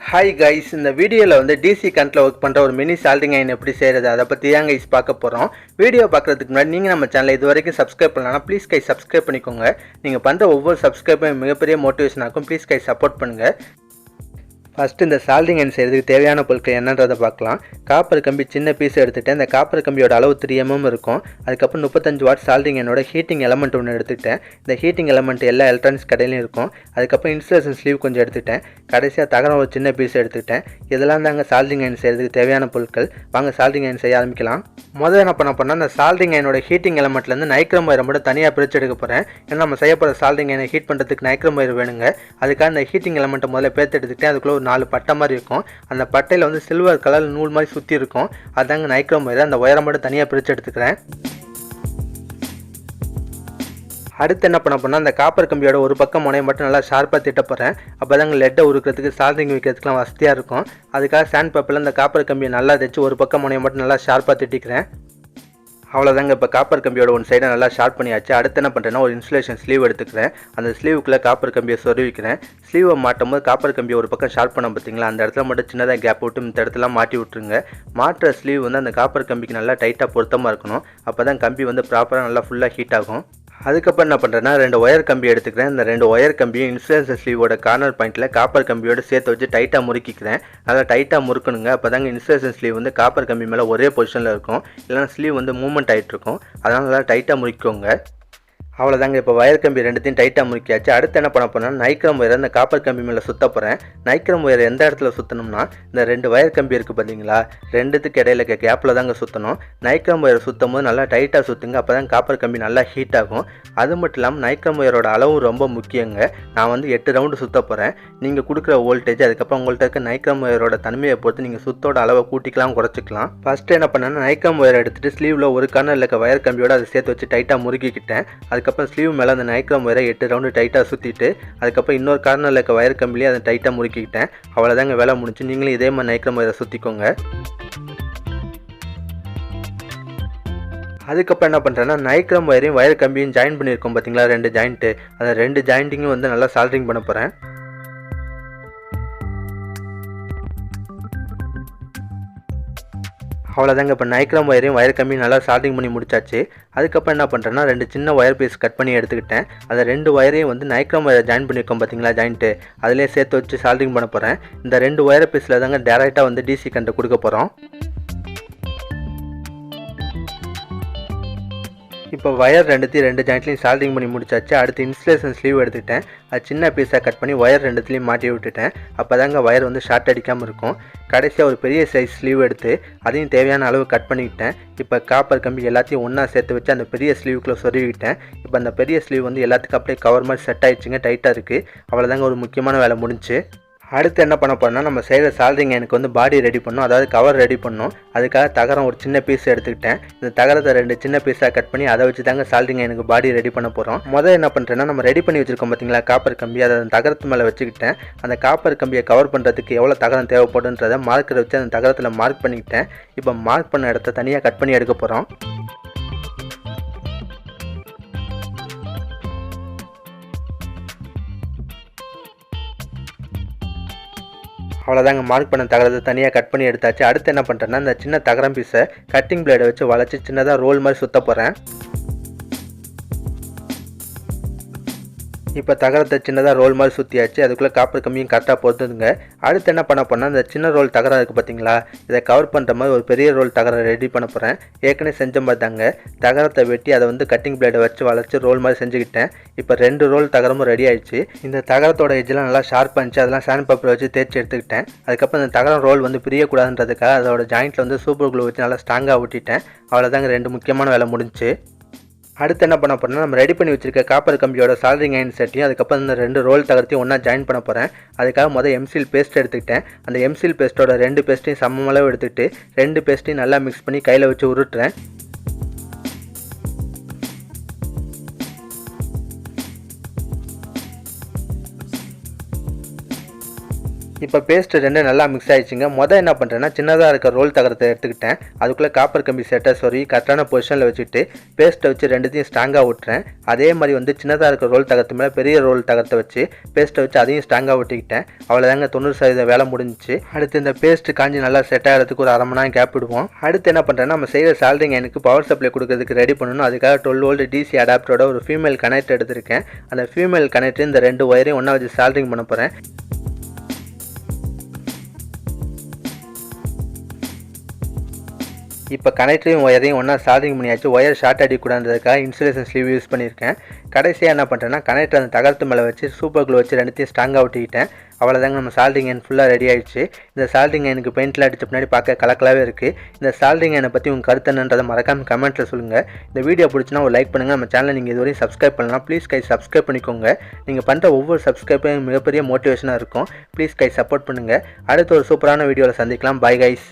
Hi guys, இந்த வீடியோவில் வந்து டிசி கரண்ட்டில் ஒர்க் பண்ணுற ஒரு மினி சால்டிங் அயன் எப்படி செய்கிறது அதை பற்றி தான் கைஸ் பார்க்க போகிறோம். வீடியோ பார்க்குறதுக்கு முன்னாடி நீங்கள் நம்ம சேனலை இது வரைக்கும் சப்ஸ்கிரைப் பண்ணலாம். ப்ளீஸ் கைஸ் சப்ஸ்கிரைப் பண்ணிக்கோங்க. நீங்கள் பண்ணுற ஒவ்வொரு சப்ஸ்கிரைப்பும் மிகப்பெரிய மோட்டிவேஷன் ஆகும். ப்ளீஸ் கைஸ் சப்போர்ட் பண்ணுங்கள். ஃபஸ்ட்டு இந்த சால்டிங் அயன் செய்கிறதுக்கு தேவையான பொருட்கள் என்னன்றதை பார்க்கலாம். காப்பர் கம்பி சின்ன பீஸ் எடுத்துகிட்டேன். இந்த காப்பர் கம்பியோட அளவு 3 mm இருக்கும். அதுக்கப்புறம் 35 வாட் சால்டிங் அயனோட ஹீட்டிங் எலமெண்ட் ஒன்று எடுத்துக்கிட்டேன். இந்த ஹீட்டிங் எலமெண்ட் எல்லா எலக்ட்ரானிக்ஸ் கடையிலையும் இருக்கும். அதுக்கப்புறம் இன்சுலேஷன் ஸ்லீவ் கொஞ்சம் எடுத்துக்கிட்டேன். கடைசியாக தகரம் ஒரு சின்ன பீஸ் எடுத்துக்கிட்டேன். இதெல்லாம் தாங்க சால்டிங் அயன் செய்கிறதுக்கு தேவையான பொருட்கள். வாங்க சால்டிங் அயன் செய்ய ஆரம்பிக்கலாம். முதல்ல என்ன பண்ண போனால் இந்த சால்டிங் அயனோட ஹீட்டிங் எலமெண்ட்லேருந்து நைக்ரோம் வயரை மட்டும் தனியாக பிரித்து எடுக்க போகிறேன். ஏன்னா நம்ம செய்யப்படுற சால்டிங் அயனை ஹீட் பண்ணுறதுக்கு நைக்ரோம் வயர் வேணுங்க. அதுக்காக இந்த ஹீட்டிங் எலமெண்ட்டை முதல்ல பேர்த்து எடுத்துக்கிட்டேன். அதுக்குள்ளே ஒரு 4 பட்டை மாதிரி இருக்கும். அந்த பட்டையில் வந்து சில்வர் கலர் நூல் மாதிரி சுற்றி இருக்கும். அதாங்க நைக்ரோம் வயர். அந்த ஒயரை மட்டும் தனியாக பிரித்து எடுத்துக்கிறேன். அடுத்து என்ன பண்ண போனால் அந்த காப்பர் கம்பியோட ஒரு பக்கம் முனையை மட்டும் நல்லா ஷார்ப்பாக திட்ட போகிறேன். அப்போ தாங்க லெட்டை உருக்கிறதுக்கு சால்டிங் வைக்கிறதுக்குலாம் வசதியாக இருக்கும். அதுக்காக சாண்ட் பேப்பரில் இந்த காப்பர் கம்பியை நல்லா தைச்சு ஒரு பக்கம் முனையை மட்டும் நல்லா ஷார்ப்பாக திட்டிக்கிறேன். அவ்வளோதாங்க. இப்போ காப்பர் கம்பியோட ஒன் சைடை நல்லா ஷார்ட் பண்ணியாச்சு. அடுத்து என்ன பண்ணுறேன்னா ஒரு இன்சுலேஷன் ஸ்லீவ் எடுத்துக்கிறேன். அந்த ஸ்லீவுக்குள்ளே காப்பர் கம்பியை சொருவிக்கிறேன். ஸ்லீவை மாட்டும் போது காப்பர் கம்பியை ஒரு பக்கம் ஷார்ட் பண்ண பார்த்தீங்களா, அந்த இடத்துல மட்டும் சின்னதாக கேப் விட்டு இந்த இடத்துல மாட்டி விட்டுருங்க. மாட்டுற ஸ்லீவ் வந்து அந்த காப்பர் கம்பிக்கு நல்லா டைட்டாக பொருத்தமாக இருக்கணும். அப்போ தான் கம்பி வந்து ப்ராப்பராக நல்லா ஃபுல்லாக ஹீட் ஆகும். அதுக்கப்புறம் என்ன பண்ணுறேன்னா 2 ஒயர் கம்பி எடுத்துக்கிறேன். இந்த 2 ஒயர் கம்பியும் இன்சுலேஷன் ஸ்லீவோட கார்னர் பாயிண்ட்டில் காப்பர் கம்பியோட சேர்த்து வச்சு டைட்டாக முறுக்கிக்கிறேன். நல்லா டைட்டாக முறுக்கணுங்க. அப்போ தாங்க இன்சுலேஷன் ஸ்லீவ் வந்து காப்பர் கம்பி மேலே ஒரே பொசிஷனில் இருக்கும். இல்லைனா ஸ்லீவ் வந்து மூவ்மெண்ட் ஆகிட்டு இருக்கும். அதனால் நல்லா டைட்டாக முறுக்கிக்கோங்க. அவ்வளோதாங்க. இப்போ வயர் கம்பி ரெண்டுத்தையும் டைட்டாக முறுக்கியாச்சு. அடுத்து என்ன பண்ண போனால் நைக்ரோம் வயரை இந்த காப்பர் கம்பி மேலே சுற்ற போகிறேன். நைக்ரோம் வயர் எந்த இடத்துல சுற்றணும்னா இந்த 2 வயர் கம்பி இருக்குது பார்த்தீங்களா, ரெண்டுத்துக்கு இடையில கேப்பில் தாங்க சுற்றணும். நைக்ரோம் வயரை சுற்றும் போது நல்லா டைட்டாக சுற்றுங்க. அப்போ தான் காப்பர் கம்பி நல்லா ஹீட் ஆகும். அது மட்டும் இல்லாமல் நைக்ரோம் வயரோட அளவும் ரொம்ப முக்கியங்க. நான் வந்து 8 ரவுண்டு சுற்ற போகிறேன். நீங்கள் கொடுக்குற வோல்டேஜ் அதுக்கப்புறம் உங்கள்கிட்ட இருக்க நைக்ரோம் வயரோட தன்மையை பொறுத்து நீங்கள் சுத்தோட அளவை கூட்டிக்கலாம் குறைச்சிக்கலாம். ஃபஸ்ட்டு என்ன பண்ணேன்னா நைக்ரோம் வயர் எடுத்துகிட்டு ஸ்லீவில் ஒரு கார்னரில் இருக்க வயர் கம்பியோட அதை சேர்த்து வச்சு டைட்டாக முறுக்கிக்கிட்டேன். அதுக்கப்புறம் ஸ்லீவ் மேலே அந்த நைக்ரோம் வயரை 8 ரவுண்டு டைட்டாக சுற்றிட்டு அதுக்கப்புறம் இன்னொரு கார்னரில் இருக்க வயர் கம்பிலேயே அதை டைட்டாக முறுக்கிக்கிட்டேன். அவ்வளோதாங்க வேலை முடிஞ்சு. நீங்களும் இதே மாதிரி நைக்ரோம் வயரை சுற்றிக்கோங்க. அதுக்கப்புறம் என்ன பண்ணுறேன்னா நைக்ரோம் வயரையும் வயர் கம்பியும் ஜாயின் பண்ணியிருக்கோம் பார்த்தீங்களா, 2 ஜாயிண்ட்டு, அந்த 2 ஜாயிண்டிங்கும் வந்து நல்லா சால்டரிங் பண்ண போகிறேன். அவ்வளோதாங்க. இப்போ நைக்ரோம் வயரையும் வயர் கம்பியும் நல்லா சால்டரிங் பண்ணி முடிச்சாச்சு. அதுக்கப்புறம் என்ன பண்ணுறேன்னா 2 சின்ன ஒயர் பீஸ் கட் பண்ணி எடுத்துக்கிட்டேன். அதை 2 ஒயரையும் வந்து நைக்ரோம் வயரை ஜாயின் பண்ணியிருக்கோம் பார்த்தீங்களா ஜாயிண்ட்டு, அதிலே சேர்த்து வச்சு சால்டரிங் பண்ண போகிறேன். இந்த 2 ஒயர் பீஸில் தாங்க டேரெக்டாக வந்து டிசி கரண்ட் கொடுக்க போகிறோம். இப்போ வயர் 2 ஜாயிண்ட்லையும் சால்டரிங் பண்ணி முடிச்சாச்சு. அடுத்து இன்சுலேஷன் ஸ்லீவ் எடுத்துக்கிட்டேன். அது சின்ன பீஸாக கட் பண்ணி வயர் 2த்துலையும் மாட்டி விட்டுட்டேன். அப்போ தாங்க வயர் வந்து ஷார்ட் அடிக்காமல் இருக்கும். கடைசியாக ஒரு பெரிய சைஸ் ஸ்லீவ் எடுத்து அதையும் தேவையான அளவு கட் பண்ணிக்கிட்டேன். இப்போ காப்பர் கம்பி எல்லாத்தையும் ஒன்றா சேர்த்து வச்சு அந்த பெரிய ஸ்லீவுக்குள்ளே சொருவிக்கிட்டேன். இப்போ அந்த பெரிய ஸ்லீவ் வந்து எல்லாத்துக்கும் அப்படியே கவர் மாதிரி செட் ஆகிடுச்சுங்க, டைட்டாக இருக்குது. அவ்வளோதாங்க, ஒரு முக்கியமான வேலை முடிஞ்சு. அடுத்து என்ன பண்ண போகிறோம்னா நம்ம செய்கிற சால்டரிங் எனக்கு வந்து பாடி ரெடி பண்ணணும், அதாவது கவர் ரெடி பண்ணணும். அதுக்காக தகரம் ஒரு சின்ன பீஸ் எடுத்துக்கிட்டேன். இந்த தகரத்தை 2 சின்ன பீஸாக கட் பண்ணி அதை வச்சு தாங்க சால்டரிங் எனக்கு பாடி ரெடி பண்ண போகிறோம். முதல்ல என்ன பண்ணுறேன்னா நம்ம ரெடி பண்ணி வச்சுருக்கோம் பார்த்தீங்களா காப்பர் கம்பி, அதை அந்த தகரத்து மேலே வச்சுக்கிட்டேன். அந்த காப்பர் கம்பியை கவர் பண்ணுறதுக்கு எவ்வளோ தகரம் தேவைப்படுன்றதை மார்க்கரை வச்சு அந்த தகரத்தில் மார்க் பண்ணிக்கிட்டேன். இப்போ மார்க் பண்ண இடத்த தனியாக கட் பண்ணி எடுக்க போகிறோம். அவ்வளோதாங்க, மார்க் பண்ண தகரத்தை தனியாக கட் பண்ணி எடுத்தாச்சு. அடுத்து என்ன பண்ணுறேன்னா இந்த சின்ன தகரம் பீஸை கட்டிங் பிளேடை வச்சு வளைச்சி சின்னதாக ரோல் மாதிரி சுற்ற போகிறேன். இப்போ தகரத்தை சின்னதாக ரோல் மாதிரி சுற்றியாச்சு. அதுக்குள்ளே காப்பர் கம்பியும் கரெக்டாக பொறுத்துதுங்க. அடுத்து என்ன பண்ண போனால் இந்த சின்ன ரோல் தகரம் இருக்குது பார்த்தீங்களா, இதை கவர் பண்ணுற மாதிரி ஒரு பெரிய ரோல் தகரம் ரெடி பண்ண போகிறேன். ஏற்கனவே செஞ்ச மாதிரி தாங்க தகரத்தை வெட்டி அதை வந்து கட்டிங் பிளேடை வச்சு வளைச்சி ரோல் மாதிரி செஞ்சுக்கிட்டேன். இப்போ 2 ரோல் தகரமும் ரெடி ஆயிடுச்சு. இந்த தகரத்தோட எஜ்ஜெலாம் நல்லா ஷார்ப்பாக இருந்துச்சு. அதெல்லாம் சாண்ட் பேப்பர் வச்சு தேய்ச்சி எடுத்துக்கிட்டேன். அதுக்கப்புறம் இந்த தகரம் ரோல் வந்து பிரியக்கூடாதுன்றதுக்காக அதோட ஜாயிண்ட்டில் வந்து சூப்பர் க்ளூ வச்சு நல்லா ஸ்ட்ராங்காக ஒட்டிட்டேன். அவ்வளோதாங்க, 2 முக்கியமான வேலை முடிஞ்சு. அடுத்து என்ன பண்ண போகிறேன்னா நம்ம ரெடி பண்ணி வச்சிருக்க காப்பர் கம்பியோட சால்டரிங் அயன் செட்டையும் அதுக்கப்புறம் இந்த 2 ரோல் தகரத்தையும் ஒன்றா ஜாயின் பண்ண போகிறேன். அதுக்காக முதல் எம்சில் பேஸ்ட் எடுத்துக்கிட்டேன். அந்த எம்சில் பேஸ்ட்டோட 2 பேஸ்ட்டையும் சமமளவு எடுத்துக்கிட்டு 2 பேஸ்ட்டையும் நல்லா மிக்ஸ் பண்ணி கையில் வச்சு உருட்டுறேன். இப்போ பேஸ்ட் ரெண்டு நல்லா மிக்ஸ் ஆயிடுச்சுங்க. என்ன பண்ணுறேன்னா சின்னதாக இருக்க ரோல் தகரத்தை எடுத்துக்கிட்டேன். அதுக்குள்ளே காப்பர் கம்பி செட்டை சொருகி கரெக்டான பொசிஷனில் வச்சுட்டு பேஸ்ட்டை வச்சு ரெண்டுத்தையும் ஸ்ட்ராங்காக விட்டுறேன். அதே மாதிரி சின்னதாக இருக்க ரோல் தகரத்து மேலே பெரிய ரோல் தகரத்தை வச்சு பேஸ்ட்டை வச்சு அதையும் ஸ்ட்ராங்காக ஒட்டிக்கிட்டேன். அவ்வளோதாங்க, 90% வேலை முடிஞ்சிச்சு. அடுத்து இந்த பேஸ்ட் காஞ்சி நல்லா செட் ஆகிறதுக்கு ஒரு 1/2 மணி நேரம் கேப் விடுவோம். அடுத்து என்ன பண்ணுறேன்னா நம்ம செய்கிற சால்டரிங் அயனுக்கு பவர் சப்ளை கொடுக்கறதுக்கு ரெடி பண்ணணும். அதுக்காக 12 வோல்ட் டிசி அடாப்டரோட ஒரு ஃபீமேல் கனெக்டர் எடுத்திருக்கேன். அந்த ஃபீமேல் கனெக்டர் இந்த 2 ஒயரையும் ஒன்றா வச்சு சால்டரிங் பண்ண போகிறேன். இப்போ கனெக்டரையும் ஒயரையும் ஒன்றா சால்டரிங் பண்ணியாச்சு. ஒயர் ஷார்ட் அடிக்கூடாதுக்காக இன்சுலேஷன் ஸ்லீவ் யூஸ் பண்ணியிருக்கேன். கடைசியாக என்ன பண்ணுறேன்னா கனெக்டர் அந்த தகரத்து மேலே வச்சு சூப்பர் க்ளூ வச்சு ரெண்டுத்தையும் ஸ்ட்ராங்காக ஒட்டிக்கிட்டேன். அவ்வளோதாங்க, நம்ம சால்டரிங் அயன் ஃபுல்லாக ரெடி ஆயிடுச்சு. இந்த சால்டரிங் அயனுக்கு பெயிண்ட்லாம் அடித்த பின்னாடி பார்க்க கலக்கலாகவே இருக்குது. இந்த சால்டரிங் அயனை பற்றி உங்கள் கருத்து என்னன்றதை மறக்காமல் கமெண்ட்டில் சொல்லுங்கள். இந்த வீடியோ பிடிச்சினா ஒரு லைக் பண்ணுங்கள். நம்ம சேனலை நீங்கள் இதுவரையும் சப்ஸ்கிரைப் பண்ணலாம். ப்ளீஸ் கை சப்ஸ்கிரைப் பண்ணிக்கோங்க. நீங்கள் பண்ணுற ஒவ்வொரு சப்ஸ்கிரைபும் மிகப்பெரிய மோட்டிவேஷனாக இருக்கும். ப்ளீஸ் கை சப்போர்ட் பண்ணுங்கள். அடுத்த ஒரு சூப்பரான வீடியோவில் சந்திக்கலாம். Bye guys.